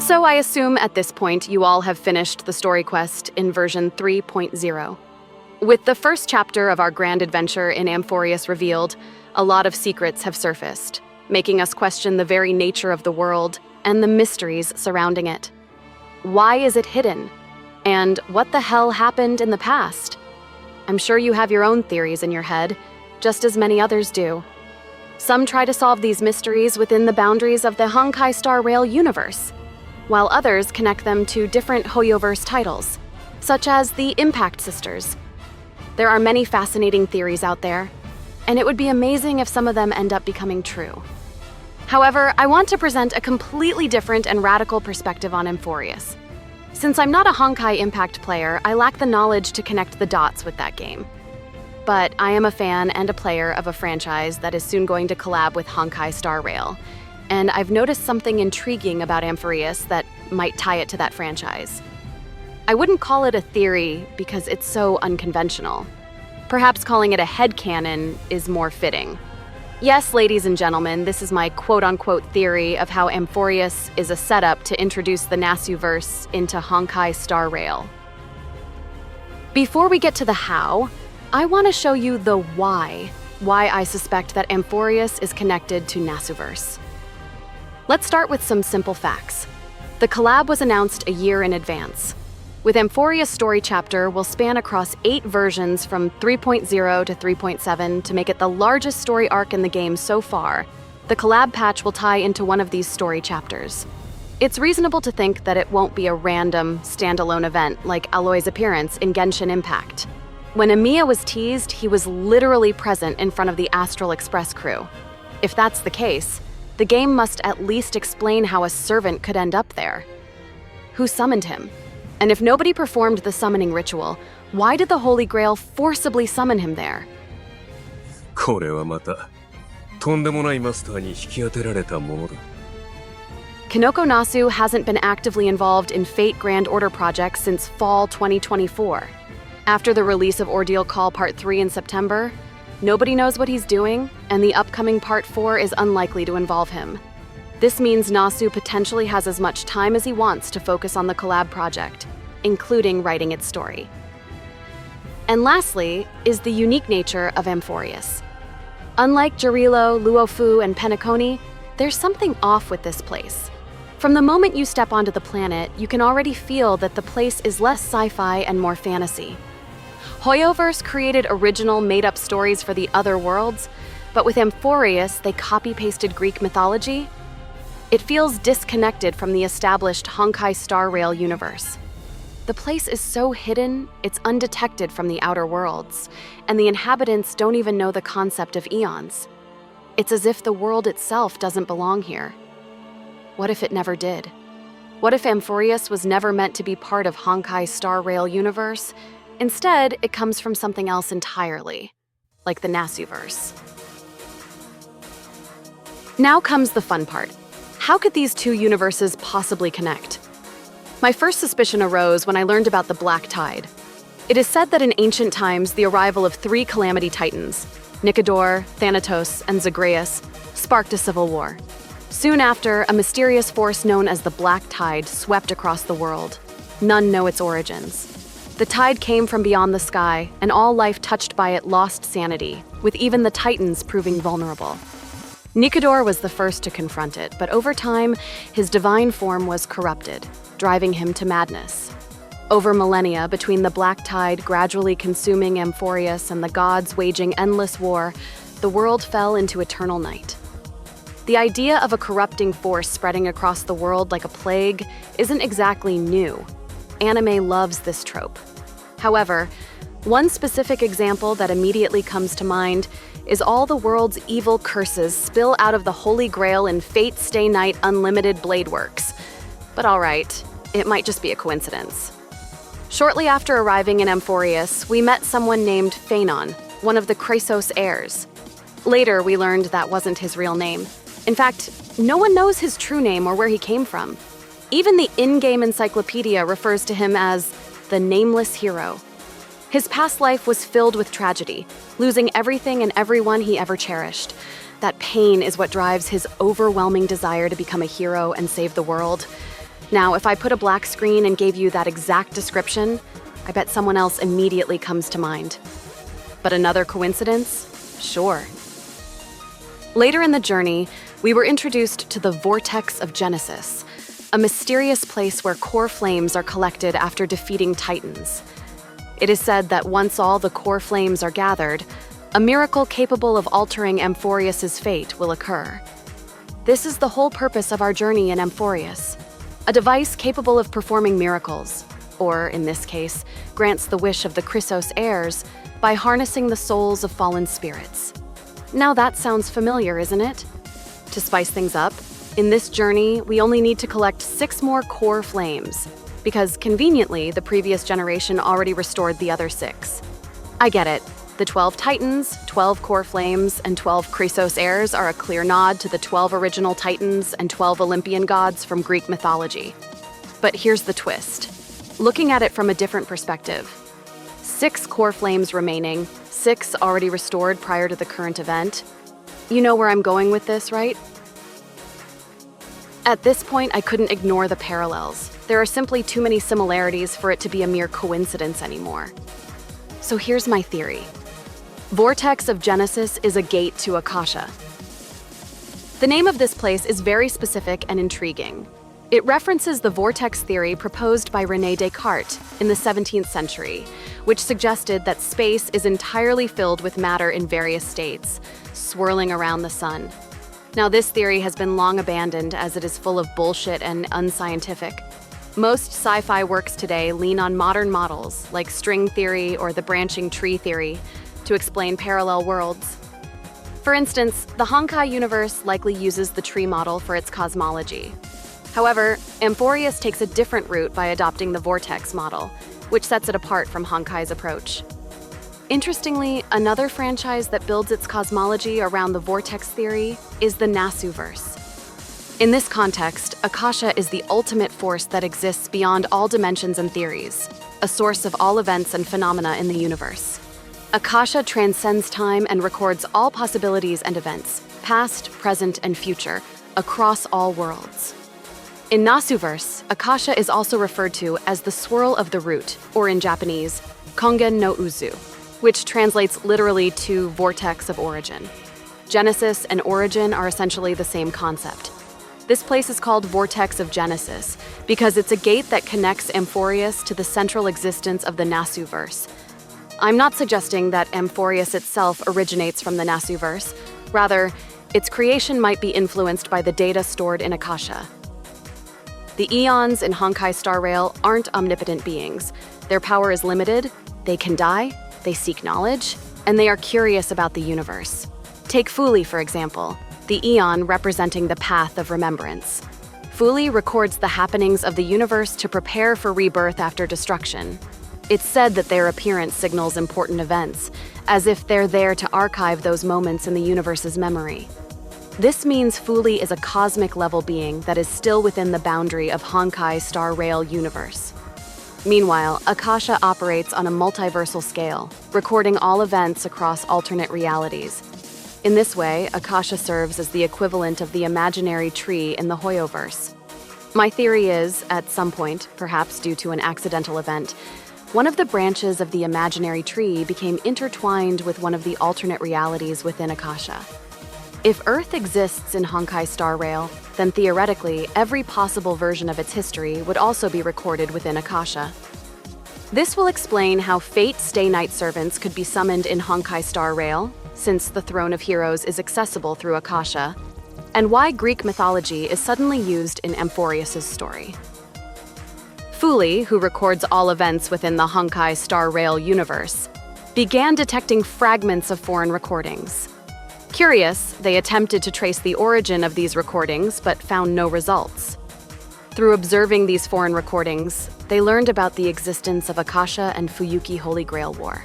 So I assume at this point you all have finished the story quest in version 3.0. With the first chapter of our grand adventure in Amphoreus revealed, a lot of secrets have surfaced, making us question the very nature of the world and the mysteries surrounding it. Why is it hidden? And what the hell happened in the past? I'm sure you have your own theories in your head, just as many others do. Some try to solve these mysteries within the boundaries of the Honkai Star Rail universe, while others connect them to different Hoyoverse titles, such as the Impact Sisters. There are many fascinating theories out there, and it would be amazing if some of them end up becoming true. However, I want to present a completely different and radical perspective on Amphoreus. Since I'm not a Honkai Impact player, I lack the knowledge to connect the dots with that game. But I am a fan and a player of a franchise that is soon going to collab with Honkai Star Rail, and I've noticed something intriguing about Amphoreus that might tie it to that franchise. I wouldn't call it a theory because it's so unconventional. Perhaps calling it a headcanon is more fitting. Yes, ladies and gentlemen, this is my quote-unquote theory of how Amphoreus is a setup to introduce the Nasuverse into Honkai Star Rail. Before we get to the how, I want to show you the why I suspect that Amphoreus is connected to Nasuverse. Let's start with some simple facts. The collab was announced a year in advance. With Amphoreus' story chapter will span across 8 versions from 3.0 to 3.7 to make it the largest story arc in the game so far. The collab patch will tie into one of these story chapters. It's reasonable to think that it won't be a random, standalone event like Aloy's appearance in Genshin Impact. When Amiya was teased, he was literally present in front of the Astral Express crew. If that's the case, the game must at least explain how a servant could end up there. Who summoned him? And if nobody performed the summoning ritual, why did the Holy Grail forcibly summon him there? これはまたとんでもないマスターに引き当てられたものだ。 Kinoko Nasu hasn't been actively involved in Fate Grand Order projects since fall 2024. After the release of Ordeal Call Part 3 in September, nobody knows what he's doing, and the upcoming Part 4 is unlikely to involve him. This means Nasu potentially has as much time as he wants to focus on the collab project, including writing its story. And lastly is the unique nature of Amphoreus. Unlike Jarilo, Luofu, and Penacony, there's something off with this place. From the moment you step onto the planet, you can already feel that the place is less sci-fi and more fantasy. Hoyoverse created original made-up stories for the other worlds, but with Amphoreus, they copy-pasted Greek mythology. It feels disconnected from the established Honkai Star Rail universe. The place is so hidden, it's undetected from the outer worlds, and the inhabitants don't even know the concept of eons. It's as if the world itself doesn't belong here. What if it never did? What if Amphoreus was never meant to be part of Honkai Star Rail universe? Instead, it comes from something else entirely, like the Nasuverse. Now comes the fun part. How could these two universes possibly connect? My first suspicion arose when I learned about the Black Tide. It is said that in ancient times, the arrival of 3 Calamity Titans, Nicodor, Thanatos, and Zagreus, sparked a civil war. Soon after, a mysterious force known as the Black Tide swept across the world. None know its origins. The tide came from beyond the sky, and all life touched by it lost sanity, with even the Titans proving vulnerable. Nicodor was the first to confront it, but over time, his divine form was corrupted, driving him to madness. Over millennia, between the Black Tide gradually consuming Amphoreus and the gods waging endless war, the world fell into eternal night. The idea of a corrupting force spreading across the world like a plague isn't exactly new. Anime loves this trope. However, one specific example that immediately comes to mind is all the world's evil curses spill out of the Holy Grail in Fate Stay Night Unlimited Blade Works. But alright, it might just be a coincidence. Shortly after arriving in Amphoreus, we met someone named Phaenon, one of the Krasos heirs. Later, we learned that wasn't his real name. In fact, no one knows his true name or where he came from. Even the in-game encyclopedia refers to him as the Nameless Hero. His past life was filled with tragedy, losing everything and everyone he ever cherished. That pain is what drives his overwhelming desire to become a hero and save the world. Now, if I put a black screen and gave you that exact description, I bet someone else immediately comes to mind. But another coincidence? Sure. Later in the journey, we were introduced to the Vortex of Genesis, a mysterious place where core flames are collected after defeating titans. It is said that once all the core flames are gathered, a miracle capable of altering Amphoreus's fate will occur. This is the whole purpose of our journey in Amphoreus, a device capable of performing miracles, or in this case, grants the wish of the Chrysos heirs by harnessing the souls of fallen spirits. Now that sounds familiar, isn't it? To spice things up, in this journey, we only need to collect 6 more core flames, because conveniently, the previous generation already restored the other 6. I get it. The 12 titans, 12 core flames, and 12 Chrysos heirs are a clear nod to the 12 original titans and 12 Olympian gods from Greek mythology. But here's the twist. Looking at it from a different perspective, 6 core flames remaining, 6 already restored prior to the current event. You know where I'm going with this, right? At this point, I couldn't ignore the parallels. There are simply too many similarities for it to be a mere coincidence anymore. So here's my theory. Vortex of Genesis is a gate to Akasha. The name of this place is very specific and intriguing. It references the vortex theory proposed by René Descartes in the 17th century, which suggested that space is entirely filled with matter in various states, swirling around the sun. Now, this theory has been long abandoned as it is full of bullshit and unscientific. Most sci-fi works today lean on modern models, like string theory or the branching tree theory, to explain parallel worlds. For instance, the Honkai universe likely uses the tree model for its cosmology. However, Amphoreus takes a different route by adopting the vortex model, which sets it apart from Honkai's approach. Interestingly, another franchise that builds its cosmology around the vortex theory is the Nasuverse. In this context, Akasha is the ultimate force that exists beyond all dimensions and theories, a source of all events and phenomena in the universe. Akasha transcends time and records all possibilities and events, past, present, and future, across all worlds. In Nasuverse, Akasha is also referred to as the swirl of the root, or in Japanese, Kongen no Uzu, which translates literally to vortex of origin. Genesis and origin are essentially the same concept. This place is called Vortex of Genesis because it's a gate that connects Amphoreus to the central existence of the Nasuverse. I'm not suggesting that Amphoreus itself originates from the Nasuverse. Rather, its creation might be influenced by the data stored in Akasha. The eons in Honkai Star Rail aren't omnipotent beings. Their power is limited, they can die, they seek knowledge, and they are curious about the universe. Take Fuli, for example, the eon representing the path of remembrance. Fuli records the happenings of the universe to prepare for rebirth after destruction. It's said that their appearance signals important events, as if they're there to archive those moments in the universe's memory. This means Fuli is a cosmic-level being that is still within the boundary of Honkai Star Rail universe. Meanwhile, Akasha operates on a multiversal scale, recording all events across alternate realities. In this way, Akasha serves as the equivalent of the imaginary tree in the Hoyoverse. My theory is, at some point, perhaps due to an accidental event, one of the branches of the imaginary tree became intertwined with one of the alternate realities within Akasha. If Earth exists in Honkai Star Rail, then theoretically, every possible version of its history would also be recorded within Akasha. This will explain how Fate Stay Night servants could be summoned in Honkai Star Rail, since the Throne of Heroes is accessible through Akasha, and why Greek mythology is suddenly used in Amphoreus' story. Fuli, who records all events within the Honkai Star Rail universe, began detecting fragments of foreign recordings. Curious, they attempted to trace the origin of these recordings, but found no results. Through observing these foreign recordings, they learned about the existence of Akasha and Fuyuki Holy Grail War.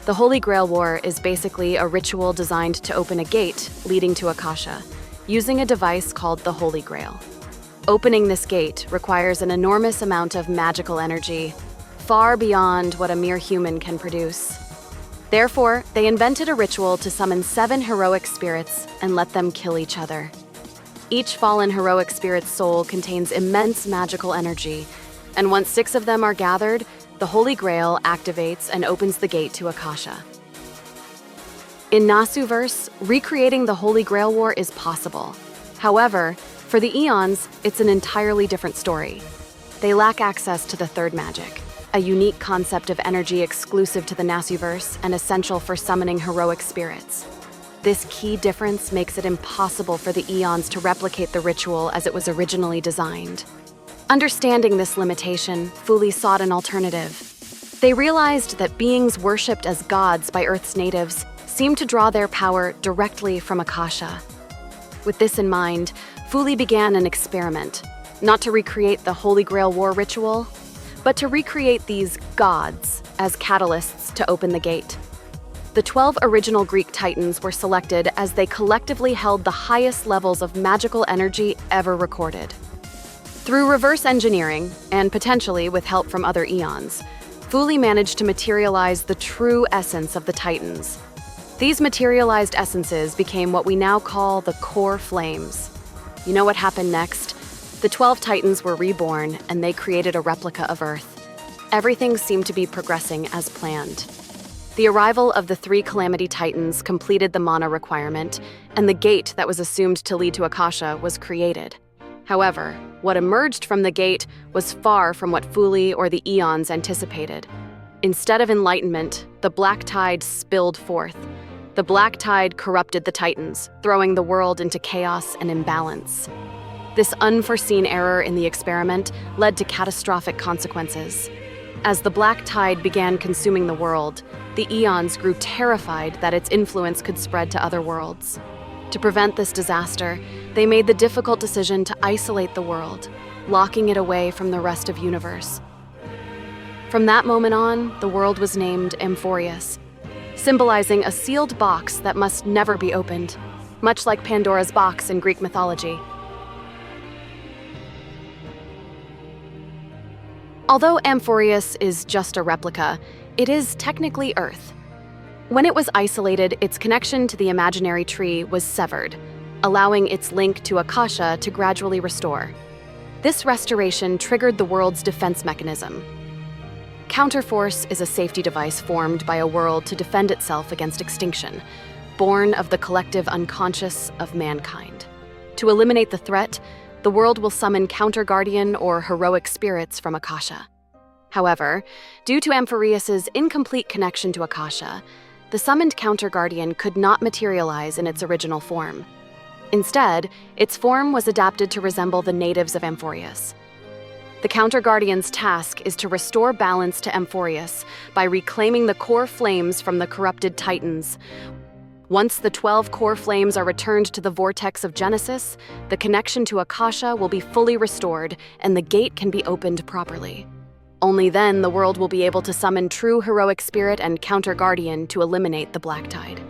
The Holy Grail War is basically a ritual designed to open a gate leading to Akasha, using a device called the Holy Grail. Opening this gate requires an enormous amount of magical energy, far beyond what a mere human can produce. Therefore, they invented a ritual to summon 7 heroic spirits and let them kill each other. Each fallen heroic spirit's soul contains immense magical energy, and once 6 of them are gathered, the Holy Grail activates and opens the gate to Akasha. In Nasuverse, recreating the Holy Grail War is possible. However, for the Eons, it's an entirely different story. They lack access to the third magic, a unique concept of energy exclusive to the Nasuverse and essential for summoning heroic spirits. This key difference makes it impossible for the Eons to replicate the ritual as it was originally designed. Understanding this limitation, Fuli sought an alternative. They realized that beings worshipped as gods by Earth's natives seemed to draw their power directly from Akasha. With this in mind, Fuli began an experiment, not to recreate the Holy Grail War ritual, but to recreate these gods as catalysts to open the gate. The 12 original Greek titans were selected as they collectively held the highest levels of magical energy ever recorded. Through reverse engineering, and potentially with help from other Eons, Fuli managed to materialize the true essence of the titans. These materialized essences became what we now call the core flames. You know what happened next? The 12 titans were reborn, and they created a replica of Earth. Everything seemed to be progressing as planned. The arrival of the 3 Calamity Titans completed the mana requirement, and the gate that was assumed to lead to Akasha was created. However, what emerged from the gate was far from what Fuli or the Eons anticipated. Instead of enlightenment, the black tide spilled forth. The black tide corrupted the Titans, throwing the world into chaos and imbalance. This unforeseen error in the experiment led to catastrophic consequences. As the black tide began consuming the world, the Eons grew terrified that its influence could spread to other worlds. To prevent this disaster, they made the difficult decision to isolate the world, locking it away from the rest of the universe. From that moment on, the world was named Amphoreus, symbolizing a sealed box that must never be opened, much like Pandora's box in Greek mythology. Although Amphoreus is just a replica, it is technically Earth. When it was isolated, its connection to the imaginary tree was severed, allowing its link to Akasha to gradually restore. This restoration triggered the world's defense mechanism. Counterforce is a safety device formed by a world to defend itself against extinction, born of the collective unconscious of mankind. To eliminate the threat, the world will summon counter-guardian or heroic spirits from Akasha. However, due to Amphoreus's incomplete connection to Akasha, the summoned counter-guardian could not materialize in its original form. Instead, its form was adapted to resemble the natives of Amphoreus. The counter-guardian's task is to restore balance to Amphoreus by reclaiming the core flames from the corrupted titans. Once the 12 core flames are returned to the vortex of Genesis, the connection to Akasha will be fully restored and the gate can be opened properly. Only then the world will be able to summon true heroic spirit and counter-guardian to eliminate the black tide.